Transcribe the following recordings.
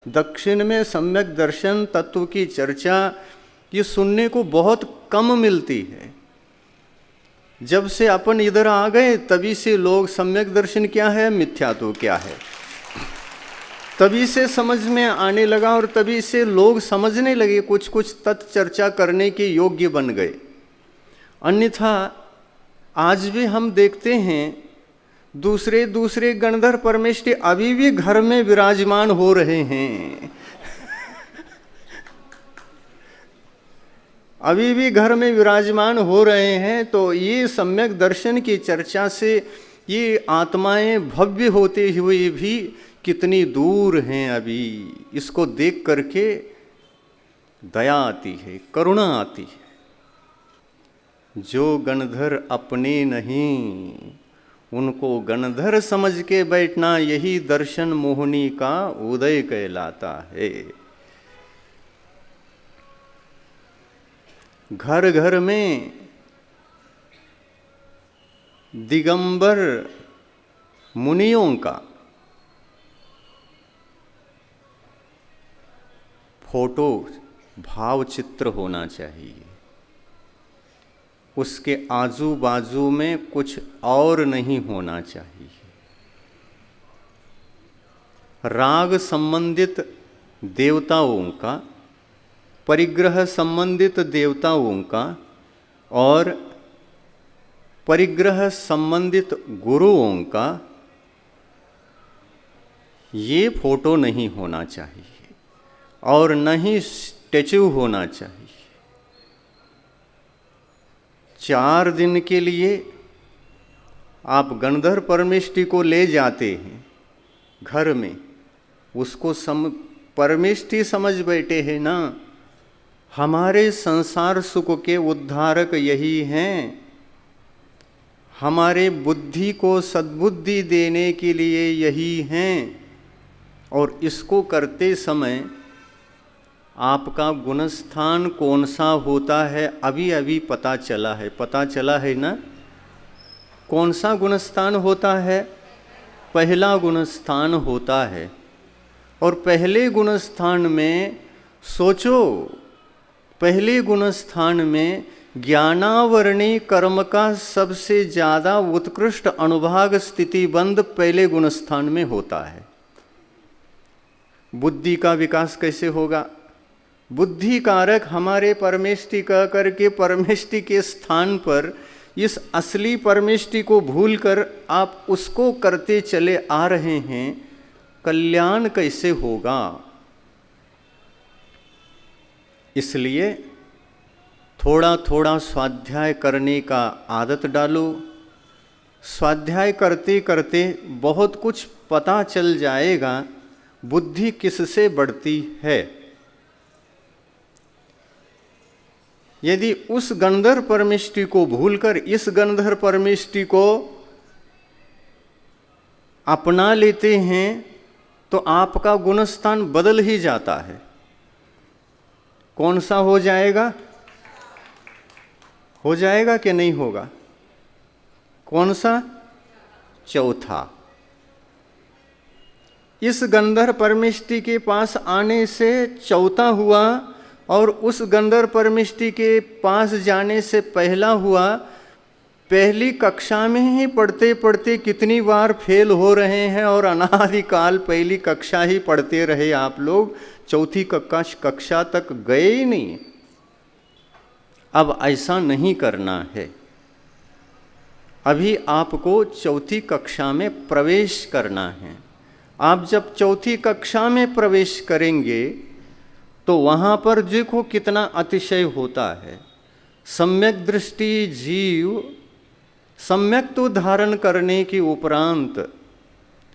दक्षिण में सम्यक दर्शन तत्व की चर्चा ये सुनने को बहुत कम मिलती है। जब से अपन इधर आ गए तभी से लोग सम्यक दर्शन क्या है, मिथ्यात्व क्या है, तभी से समझ में आने लगा और तभी से लोग समझने लगे, कुछ कुछ तत्व चर्चा करने के योग्य बन गए। अन्यथा आज भी हम देखते हैं दूसरे दूसरे गणधर परमेष्ठी अभी भी घर में विराजमान हो रहे हैं अभी भी घर में विराजमान हो रहे हैं। तो ये सम्यक दर्शन की चर्चा से ये आत्माएं भव्य होते हुए भी कितनी दूर हैं अभी, इसको देख करके दया आती है, करुणा आती है। जो गणधर अपने नहीं उनको गणधर समझ के बैठना, यही दर्शन मोहनी का उदय कहलाता है। घर घर में दिगंबर मुनियों का फोटो भाव चित्र होना चाहिए, उसके आजू बाजू में कुछ और नहीं होना चाहिए। राग संबंधित देवताओं का, परिग्रह संबंधित देवताओं का और परिग्रह संबंधित गुरुओं का ये फोटो नहीं होना चाहिए और न ही स्टैच्यू होना चाहिए। 4 दिन के लिए आप गणधर परमेष्ठी को ले जाते हैं घर में, उसको परमेष्ठी समझ बैठे हैं ना। हमारे संसार सुख के उद्धारक यही हैं, हमारे बुद्धि को सद्बुद्धि देने के लिए यही हैं। और इसको करते समय आपका गुणस्थान कौन सा होता है अभी अभी पता चला है ना। कौन सा गुणस्थान होता है? पहला गुणस्थान होता है। और पहले गुणस्थान में सोचो, पहले गुणस्थान में ज्ञानावरणी कर्म का सबसे ज़्यादा उत्कृष्ट अनुभाग स्थितिबंध पहले गुणस्थान में होता है। बुद्धि का विकास कैसे होगा? बुद्धि कारक हमारे परमेष्ठी कह करके परमेष्ठी के स्थान पर इस असली परमेष्ठी को भूलकर आप उसको करते चले आ रहे हैं, कल्याण कैसे होगा? इसलिए थोड़ा थोड़ा स्वाध्याय करने का आदत डालो। स्वाध्याय करते करते बहुत कुछ पता चल जाएगा, बुद्धि किससे बढ़ती है। यदि उस गणधर परमेष्ठी को भूलकर इस गणधर परमेष्ठी को अपना लेते हैं तो आपका गुणस्थान बदल ही जाता है। कौन सा हो जाएगा? हो जाएगा कि नहीं होगा? कौन सा? चौथा। इस गंधर्व परमेष्ठी के पास आने से चौथा हुआ और उस गंधर्व परमेष्ठी के पास जाने से पहला हुआ। पहली कक्षा में ही पढ़ते पढ़ते कितनी बार फेल हो रहे हैं और अनादिकाल पहली कक्षा ही पढ़ते रहे आप लोग, चौथी कक्षा तक गए ही नहीं। अब ऐसा नहीं करना है। अभी आपको चौथी कक्षा में प्रवेश करना है। आप जब चौथी कक्षा में प्रवेश करेंगे तो वहाँ पर देखो कितना अतिशय होता है। सम्यक दृष्टि जीव सम्यक तो धारण करने के उपरांत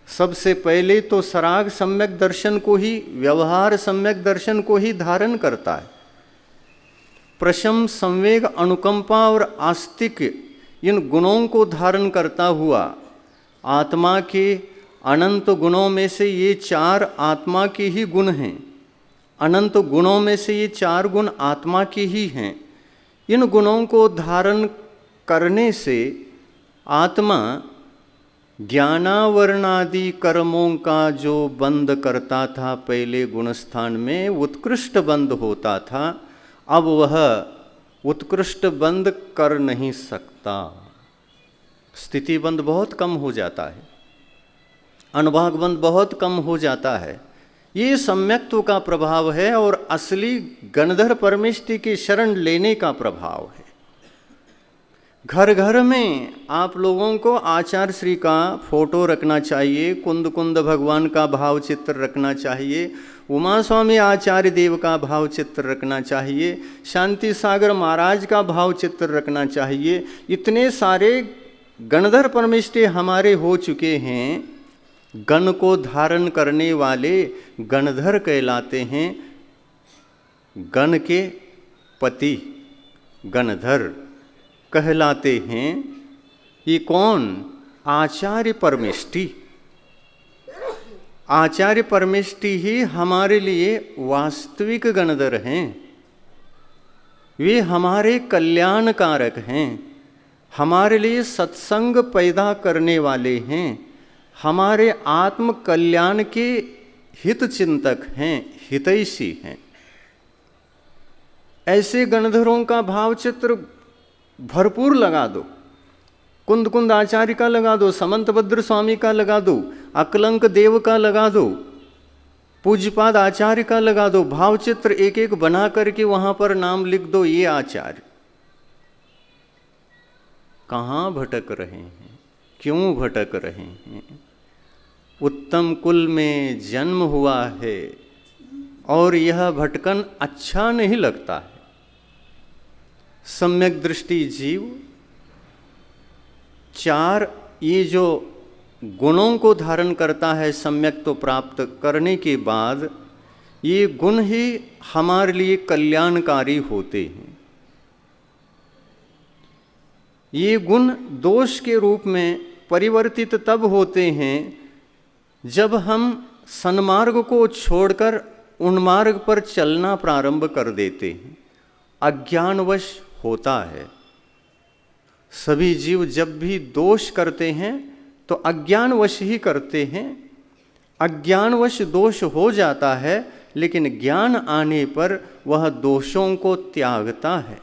सबसे पहले तो सराग सम्यक दर्शन को ही, व्यवहार सम्यक दर्शन को ही धारण करता है। प्रशम, संवेग, अनुकंपा और आस्तिक इन गुणों को धारण करता हुआ आत्मा के अनंत गुणों में से ये 4 आत्मा के ही गुण हैं। अनंत गुणों में से ये 4 गुण आत्मा के ही हैं। इन गुणों को धारण करने से आत्मा ज्ञानावरणादि कर्मों का जो बंद करता था पहले गुणस्थान में, उत्कृष्ट बंद होता था, अब वह उत्कृष्ट बंद कर नहीं सकता। स्थिति बंद बहुत कम हो जाता है, अनुभाग बंद बहुत कम हो जाता है। ये सम्यक्त्व का प्रभाव है और असली गणधर परमेष्टि की शरण लेने का प्रभाव है। घर घर में आप लोगों को आचार्य श्री का फोटो रखना चाहिए, कुंद कुंद भगवान का भाव चित्र रखना चाहिए, उमा स्वामी आचार्य देव का भाव चित्र रखना चाहिए, शांति सागर महाराज का भाव चित्र रखना चाहिए। इतने सारे गणधर परमेष्टि हमारे हो चुके हैं, गण को धारण करने वाले गणधर कहलाते हैं। गण के पति गणधर कहलाते हैं। ये कौन? आचार्य परमेष्टि। आचार्य परमेष्टि ही हमारे लिए वास्तविक गणधर हैं। वे हमारे कल्याणकारक हैं, हमारे लिए सत्संग पैदा करने वाले हैं, हमारे आत्म कल्याण के हित चिंतक हैं, हितैषी हैं। ऐसे गणधरों का भाव चित्र भरपूर लगा दो। कुंद कुंद आचार्य का लगा दो, समंतभद्र स्वामी का लगा दो, अकलंक देव का लगा दो, पूज्यपाद आचार्य का लगा दो। भाव चित्र एक एक बना करके वहां पर नाम लिख दो, ये आचार्य। कहाँ भटक रहे हैं? क्यों भटक रहे हैं? उत्तम कुल में जन्म हुआ है और यह भटकन अच्छा नहीं लगता है। सम्यक दृष्टि जीव चार ये जो गुणों को धारण करता है सम्यक तो प्राप्त करने के बाद, ये गुण ही हमारे लिए कल्याणकारी होते हैं। ये गुण दोष के रूप में परिवर्तित तब होते हैं जब हम सन्मार्ग को छोड़कर उन्मार्ग पर चलना प्रारंभ कर देते हैं। अज्ञानवश होता है। सभी जीव जब भी दोष करते हैं तो अज्ञानवश ही करते हैं। अज्ञानवश दोष हो जाता है, लेकिन ज्ञान आने पर वह दोषों को त्यागता है।